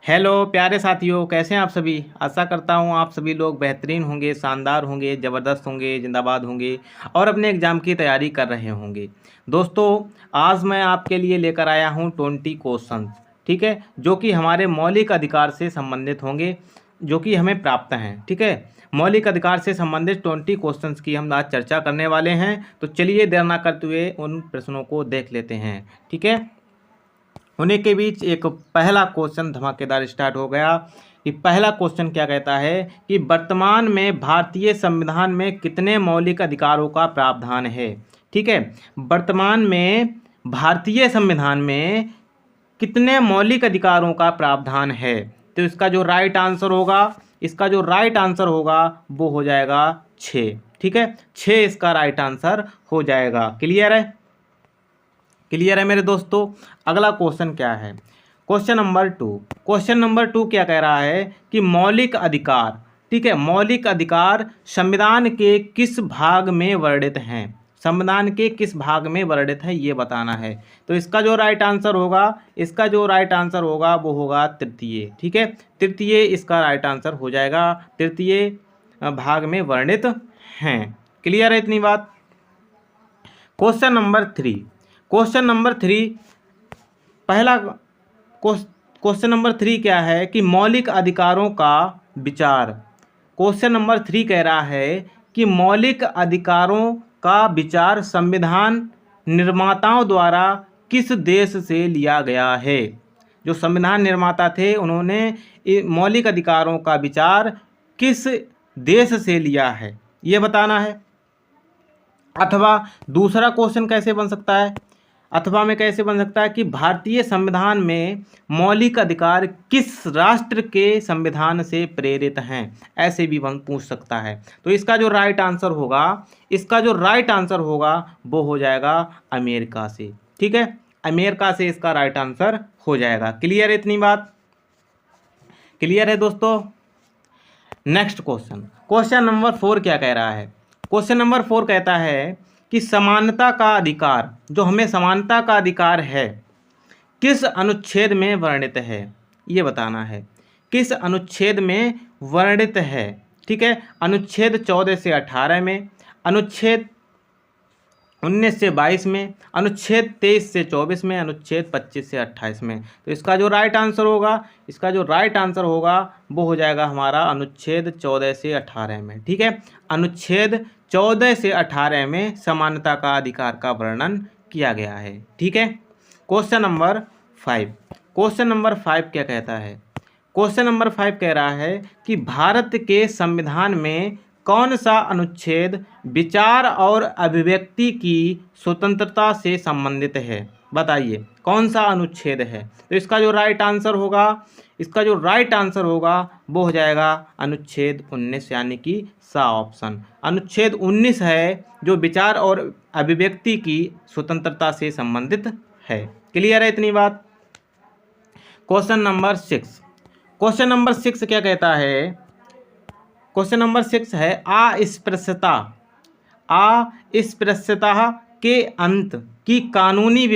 Hello प्यारे साथियों, कैसे हैं आप सभी। आशा करता हूं आप सभी लोग बेहतरीन होंगे, शानदार होंगे, ज़बरदस्त होंगे, जिंदाबाद होंगे और अपने एग्ज़ाम की तैयारी कर रहे होंगे। दोस्तों, आज मैं आपके लिए लेकर आया हूं 20 क्वेश्चंस, ठीक है, जो कि हमारे मौलिक अधिकार से संबंधित होंगे, जो कि हमें प्राप्त हैं। ठीक है, मौलिक अधिकार से संबंधित 20 क्वेश्चंस की हम आज चर्चा करने वाले हैं। तो चलिए देर ना करते हुए उन प्रश्नों को देख लेते हैं। ठीक है, उन्हीं के बीच एक पहला क्वेश्चन धमाकेदार स्टार्ट हो गया कि पहला क्वेश्चन क्या कहता है कि वर्तमान में भारतीय संविधान में कितने मौलिक अधिकारों का प्रावधान है। ठीक है, वर्तमान में भारतीय संविधान में कितने मौलिक अधिकारों का प्रावधान है। तो इसका जो राइट आंसर होगा वो हो जाएगा 6। ठीक है, 6 इसका राइट आंसर हो जाएगा। क्लियर है मेरे दोस्तों। अगला क्वेश्चन क्या है, क्वेश्चन नंबर 2 क्या कह रहा है कि मौलिक अधिकार, ठीक है, मौलिक अधिकार संविधान के किस भाग में वर्णित हैं। संविधान के किस भाग में वर्णित है ये बताना है। तो इसका जो राइट आंसर होगा वो होगा तृतीय। ठीक है, तृतीय इसका राइट आंसर हो जाएगा, तृतीय भाग में वर्णित हैं। क्लियर है इतनी बात। क्वेश्चन नंबर 3 पहला क्वेश्चन नंबर 3 क्या है कि मौलिक अधिकारों का विचार। क्वेश्चन नंबर 3 कह रहा है कि मौलिक अधिकारों का विचार संविधान निर्माताओं द्वारा किस देश से लिया गया है। जो संविधान निर्माता थे उन्होंने मौलिक अधिकारों का विचार किस देश से लिया है ये बताना है। अथवा दूसरा क्वेश्चन कैसे बन सकता है, अथवा में कैसे बन सकता है कि भारतीय संविधान में मौलिक अधिकार किस राष्ट्र के संविधान से प्रेरित हैं, ऐसे भी पूछ सकता है। तो इसका जो राइट आंसर होगा वो हो जाएगा अमेरिका से। ठीक है, अमेरिका से इसका राइट आंसर हो जाएगा। क्लियर है इतनी बात। क्लियर है दोस्तों। नेक्स्ट क्वेश्चन नंबर 4 क्या कह रहा है। क्वेश्चन नंबर 4 कहता है कि समानता का अधिकार, जो हमें समानता का अधिकार है, किस अनुच्छेद में वर्णित है ये बताना है। किस अनुच्छेद में वर्णित है। ठीक है, अनुच्छेद 14 से 18 में, अनुच्छेद 19 से 22 में, अनुच्छेद 23 से 24 में, अनुच्छेद 25 से 28 में। तो इसका जो राइट आंसर होगा वो हो जाएगा हमारा अनुच्छेद 14 से 18 में। ठीक है, अनुच्छेद 14 से 18 में समानता का अधिकार का वर्णन किया गया है। ठीक है, क्वेश्चन नंबर 5 क्या कहता है। क्वेश्चन नंबर 5 कह रहा है कि भारत के संविधान में कौन सा अनुच्छेद विचार और अभिव्यक्ति की स्वतंत्रता से संबंधित है। बताइए कौन सा अनुच्छेद है। तो इसका जो राइट आंसर होगा वो हो जाएगा अनुच्छेद 19, यानी कि सा ऑप्शन। अनुच्छेद 19 है जो विचार और अभिव्यक्ति की स्वतंत्रता से संबंधित है। क्लियर है इतनी बात। क्वेश्चन नंबर 6 क्या कहता है। क्वेश्चन नंबर 6 है अस्पृश्यता के अंत की कानूनी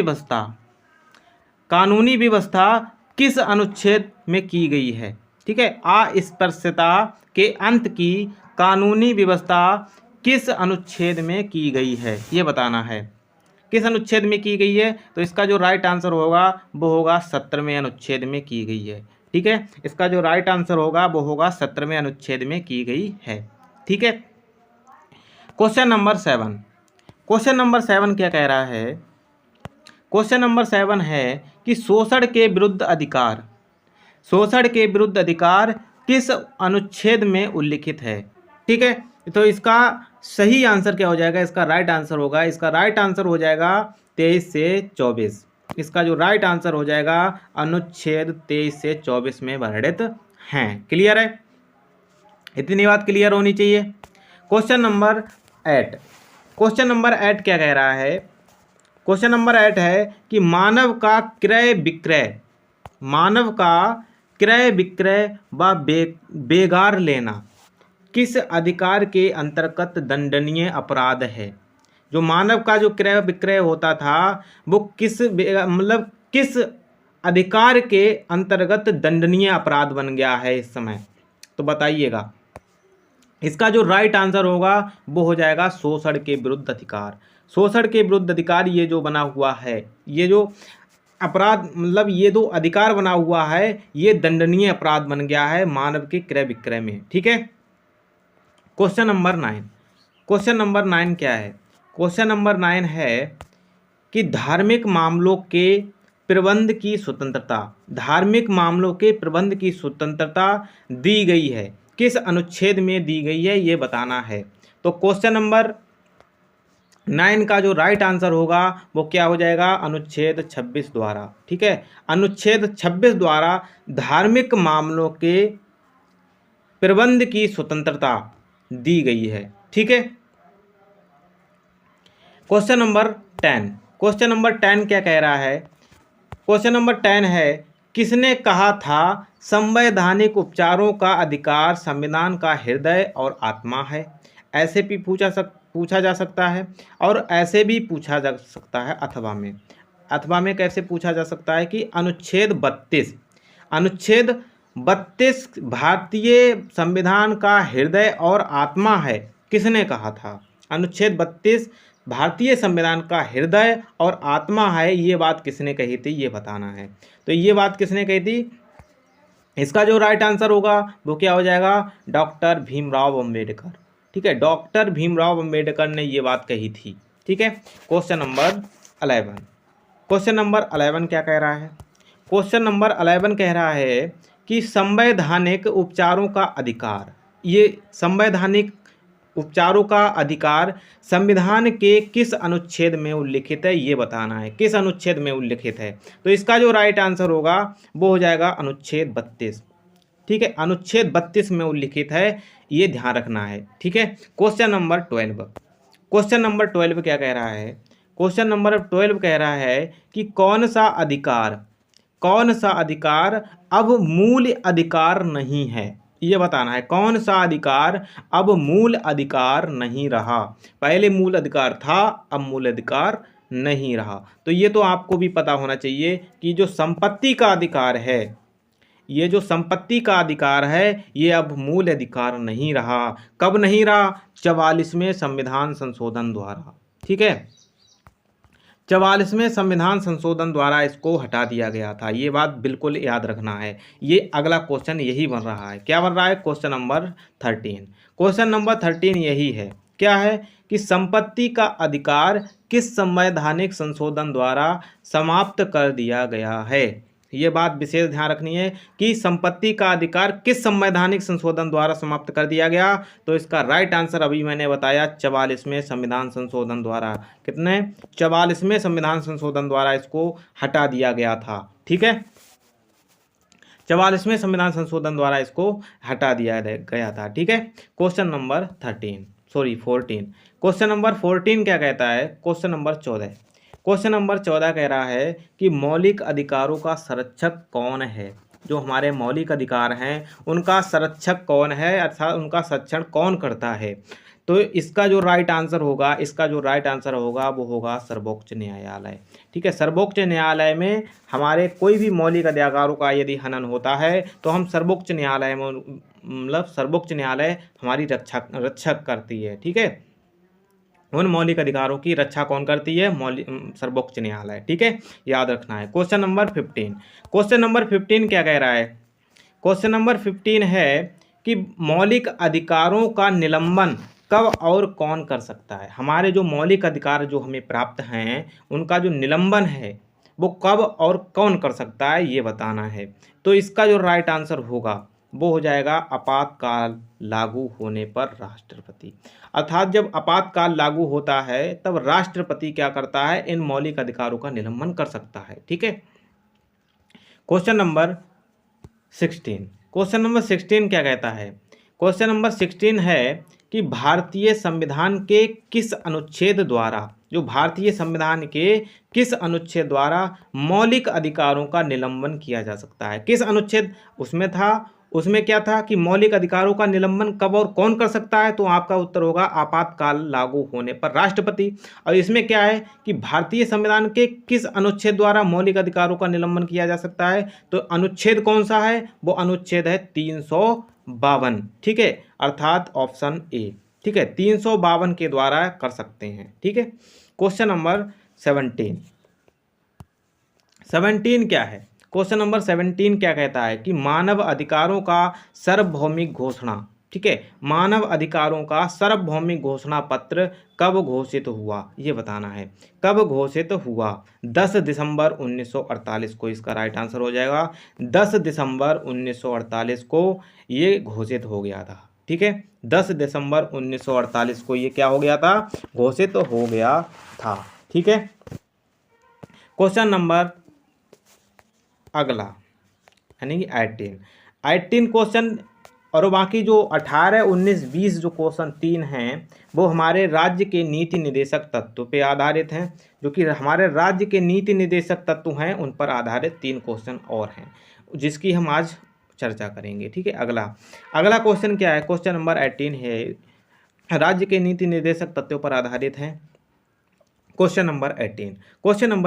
व्यवस्था किस अनुच्छेद में की गई है। ठीक है, अस्पृश्यता के अंत की कानूनी व्यवस्था किस अनुच्छेद में की गई है ये बताना है। किस अनुच्छेद में की गई है। तो इसका जो राइट आंसर होगा वो होगा 17वें अनुच्छेद में की गई है। ठीक है, इसका जो राइट आंसर होगा वो होगा 17वें अनुच्छेद में की गई है। ठीक है, क्वेश्चन नंबर 7 क्या कह रहा है। क्वेश्चन नंबर 7 है कि शोषण के विरुद्ध अधिकार किस अनुच्छेद में उल्लिखित है। ठीक है, तो इसका सही आंसर क्या हो जाएगा, इसका राइट आंसर हो जाएगा 23 से 24। इसका जो राइट आंसर हो जाएगा अनुच्छेद 23 से 24 में वर्णित हैं। क्लियर है, इतनी बात क्लियर होनी चाहिए। क्वेश्चन नंबर 8 क्या कह रहा है। क्वेश्चन नंबर 8 है कि मानव का क्रय विक्रय व बेगार लेना किस अधिकार के अंतर्गत दंडनीय अपराध है। जो मानव का जो क्रय विक्रय होता था वो किस अधिकार के अंतर्गत दंडनीय अपराध बन गया है इस समय? तो बताइएगा। इसका जो राइट आंसर होगा वो हो जाएगा शोषण के विरुद्ध अधिकार। शोषण के विरुद्ध अधिकार ये जो बना हुआ है, ये जो अपराध मतलब ये जो अधिकार बना हुआ है, ये दंडनीय अपराध बन गया है मानव के क्रय विक्रय में। ठीक है। Question number 9। क्वेश्चन नंबर 9 क्या है? क्वेश्चन नंबर 9 है कि धार्मिक मामलों के प्रबंध की स्वतंत्रता, धार्मिक मामलों के प्रबंध की स्वतंत्रता दी गई है, किस अनुच्छेद में दी गई है ये बताना है। तो क्वेश्चन नंबर 9 का जो राइट आंसर होगा वो क्या हो जाएगा? अनुच्छेद 26 द्वारा। ठीक है, अनुच्छेद 26 द्वारा धार्मिक मामलों के प्रबंध की स्वतंत्रता दी गई है। ठीक है। Question number 10। क्वेश्चन नंबर 10 क्या कह रहा है? क्वेश्चन नंबर 10 है, किसने कहा था संवैधानिक उपचारों का अधिकार संविधान का हृदय और आत्मा है? ऐसे भी पूछा जा सकता है और ऐसे भी पूछा जा सकता है अथवा में। अथवा में कैसे पूछा जा सकता है कि अनुच्छेद 32 भारतीय संविधान का हृदय और आत्मा है, किसने कहा था? अनुच्छेद 32 भारतीय संविधान का हृदय और आत्मा है, ये बात किसने कही थी ये बताना है। तो ये बात किसने कही थी? इसका जो राइट आंसर होगा वो क्या हो जाएगा? डॉक्टर भीमराव अंबेडकर। ठीक है, डॉक्टर भीमराव अंबेडकर ने ये बात कही थी। ठीक है। Question number 11। क्वेश्चन नंबर 11 क्या कह रहा है? क्वेश्चन नंबर 11 कह रहा है कि संवैधानिक उपचारों का अधिकार, ये संवैधानिक उपचारों का अधिकार संविधान के किस अनुच्छेद में उल्लिखित है ये बताना है, किस अनुच्छेद में उल्लिखित है। तो इसका जो राइट आंसर होगा वो हो जाएगा अनुच्छेद 32। ठीक है, अनुच्छेद 32 में उल्लिखित है, ये ध्यान रखना है। ठीक है। Question number 12। क्वेश्चन नंबर 12 क्या कह रहा है? क्वेश्चन नंबर 12 कह रहा है कि कौन सा अधिकार अब मूल अधिकार नहीं है, ये बताना है। कौन सा अधिकार अब मूल अधिकार नहीं रहा? पहले मूल अधिकार था, अब मूल अधिकार नहीं रहा। तो ये तो आपको भी पता होना चाहिए कि जो संपत्ति का अधिकार है, ये जो संपत्ति का अधिकार है, ये अब मूल अधिकार नहीं रहा। कब नहीं रहा? 44वें संविधान संशोधन द्वारा। ठीक है, 44वें संविधान संशोधन द्वारा इसको हटा दिया गया था। ये बात बिल्कुल याद रखना है। ये अगला क्वेश्चन यही बन रहा है। क्या बन रहा है? Question number 13। क्वेश्चन नंबर 13 यही है। क्या है कि संपत्ति का अधिकार किस संवैधानिक संशोधन द्वारा समाप्त कर दिया गया है? ये बात विशेष ध्यान रखनी है कि संपत्ति का अधिकार किस संवैधानिक संशोधन द्वारा समाप्त कर दिया गया। तो इसका राइट आंसर अभी मैंने बताया 44वें संविधान संशोधन द्वारा। कितने? 44वें संविधान संशोधन द्वारा इसको हटा दिया गया था। ठीक है, 44वें संविधान संशोधन द्वारा इसको हटा दिया गया था। ठीक है। Question number 14। क्वेश्चन नंबर 14 क्या कहता है? Question number 14। क्वेश्चन नंबर 14 कह रहा है कि मौलिक अधिकारों का संरक्षक कौन है? जो हमारे मौलिक अधिकार हैं उनका संरक्षक कौन है, अर्थात उनका संरक्षण कौन करता है? तो इसका जो राइट आंसर होगा वो होगा सर्वोच्च न्यायालय। ठीक है, सर्वोच्च न्यायालय में हमारे कोई भी मौलिक अधिकारों का यदि हनन होता है तो हम सर्वोच्च न्यायालय में, मतलब सर्वोच्च न्यायालय हमारी रक्षक करती है। ठीक है, उन मौलिक अधिकारों की रक्षा कौन करती है? सर्वोच्च न्यायालय। ठीक है, याद रखना है। Question number 15। क्वेश्चन नंबर 15 क्या कह रहा है? क्वेश्चन नंबर 15 है कि मौलिक अधिकारों का निलंबन कब और कौन कर सकता है? हमारे जो मौलिक अधिकार जो हमें प्राप्त हैं उनका जो निलंबन है वो कब और कौन कर सकता है ये बताना है। तो इसका जो राइट आंसर होगा वो हो जाएगा आपातकाल लागू होने पर राष्ट्रपति। अर्थात जब आपातकाल लागू होता है तब राष्ट्रपति क्या करता है? इन मौलिक अधिकारों का निलंबन कर सकता है। ठीक है। Question number 16। क्वेश्चन नंबर 16 क्या कहता है? क्वेश्चन नंबर 16 है कि भारतीय संविधान के किस अनुच्छेद द्वारा, जो भारतीय संविधान के किस अनुच्छेद द्वारा मौलिक अधिकारों का निलंबन किया जा सकता है? किस अनुच्छेद उसमें था? उसमें क्या था कि मौलिक अधिकारों का निलंबन कब और कौन कर सकता है, तो आपका उत्तर होगा आपातकाल लागू होने पर राष्ट्रपति। और इसमें क्या है कि भारतीय संविधान के किस अनुच्छेद द्वारा मौलिक अधिकारों का निलंबन किया जा सकता है, तो अनुच्छेद कौन सा है, वो अनुच्छेद है 352, ठीक है, अर्थात ऑप्शन ए, ठीक है, 352 के द्वारा कर सकते हैं, ठीक है। क्वेश्चन नंबर 17 क्या है, क्वेश्चन नंबर 17 क्या कहता है कि मानव अधिकारों का सार्वभौमिक घोषणा, ठीक है, मानव अधिकारों का सार्वभौमिक घोषणा पत्र कब घोषित हुआ, ये बताना है, कब घोषित हुआ। 10 दिसंबर 1948 को इसका राइट आंसर हो जाएगा। 10 दिसंबर 1948 को ये घोषित हो गया था, ठीक है, 10 दिसंबर 1948 को ये क्या हो गया था, घोषित हो गया था, ठीक है। क्वेश्चन नंबर अगला यानी कि 18 क्वेश्चन, और बाकी जो 18, 19, 20 जो क्वेश्चन 3 हैं वो हमारे राज्य के नीति निर्देशक तत्व पे आधारित हैं, जो कि हमारे राज्य के नीति निर्देशक तत्व हैं उन पर आधारित 3 क्वेश्चन और हैं जिसकी हम आज चर्चा करेंगे, ठीक है। अगला क्वेश्चन क्या है, क्वेश्चन नंबर 18 है, राज्य के नीति निर्देशक तत्वों पर आधारित हैं। क्वेश्चन नंबर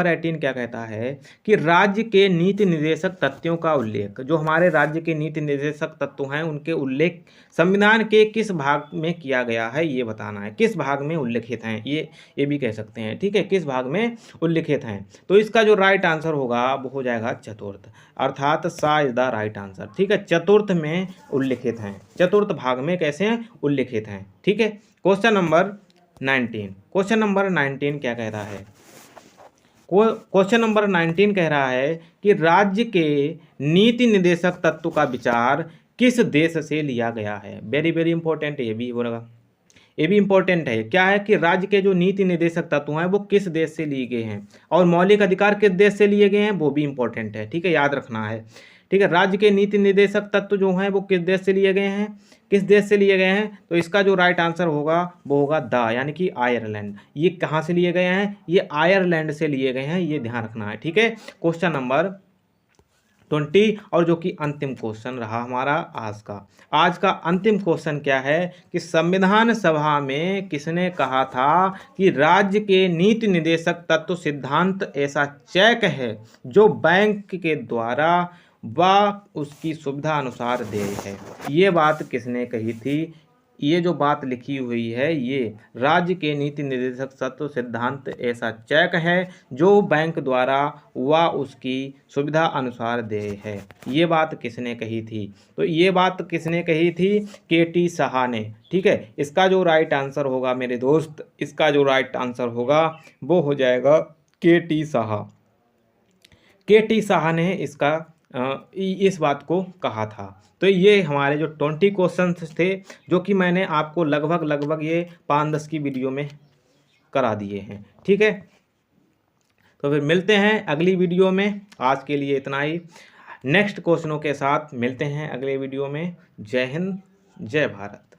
18 क्या कहता है कि राज्य के नीति निर्देशक तत्वों का उल्लेख, जो हमारे राज्य के नीति निर्देशक तत्व हैं उनके उल्लेख संविधान के किस भाग में किया गया है, ये बताना है, किस भाग में उल्लिखित हैं, ये भी कह सकते हैं, ठीक है, किस भाग में उल्लिखित हैं। तो इसका जो राइट आंसर होगा वो हो जाएगा चतुर्थ, अर्थात सा इज द राइट आंसर, ठीक है, चतुर्थ में उल्लिखित हैं, चतुर्थ भाग में कैसे हैं, उल्लिखित हैं, ठीक है। क्वेश्चन नंबर 19 क्या कह रहा है, क्वेश्चन नंबर 19 कह रहा है कि राज्य के नीति निर्देशक तत्व का विचार किस देश से लिया गया है। वेरी वेरी इंपॉर्टेंट, ये भी होगा, ये भी इंपॉर्टेंट है। क्या है कि राज्य के जो नीति निर्देशक तत्व हैं वो किस देश से लिए गए हैं, और मौलिक अधिकार किस देश से लिए गए हैं वो भी इंपॉर्टेंट है, ठीक है, याद रखना है, ठीक है। राज्य के नीति निर्देशक तत्व जो हैं वो किस देश से लिए गए हैं, किस देश से लिए गए हैं, तो इसका जो राइट आंसर होगा वो होगा द, यानी कि आयरलैंड। ये कहाँ से लिए गए हैं, ये आयरलैंड से लिए गए हैं, ये ध्यान रखना है, ठीक है। क्वेश्चन नंबर 20, और जो कि अंतिम क्वेश्चन रहा हमारा आज का अंतिम क्वेश्चन क्या है कि संविधान सभा में किसने कहा था कि राज्य के नीति निर्देशक तत्व सिद्धांत ऐसा चेक है जो बैंक के द्वारा व उसकी सुविधा अनुसार दे है। ये बात किसने कही थी, ये जो बात लिखी हुई है ये राज्य के नीति निर्देशक तत्व सिद्धांत ऐसा चेक है जो बैंक द्वारा व उसकी सुविधा अनुसार दे है। ये बात किसने कही थी, तो ये बात किसने कही थी, के.टी. साहा ने, ठीक है। इसका जो राइट आंसर होगा मेरे दोस्त, इसका जो राइट आंसर होगा वो हो जाएगा के.टी. साहा। के.टी. साहा ने इस बात को कहा था। तो ये हमारे जो 20 क्वेश्चंस थे जो कि मैंने आपको लगभग ये 5-10 की वीडियो में करा दिए हैं, ठीक है। तो फिर मिलते हैं अगली वीडियो में, आज के लिए इतना ही। नेक्स्ट क्वेश्चनों के साथ मिलते हैं अगले वीडियो में। जय हिंद, जय भारत।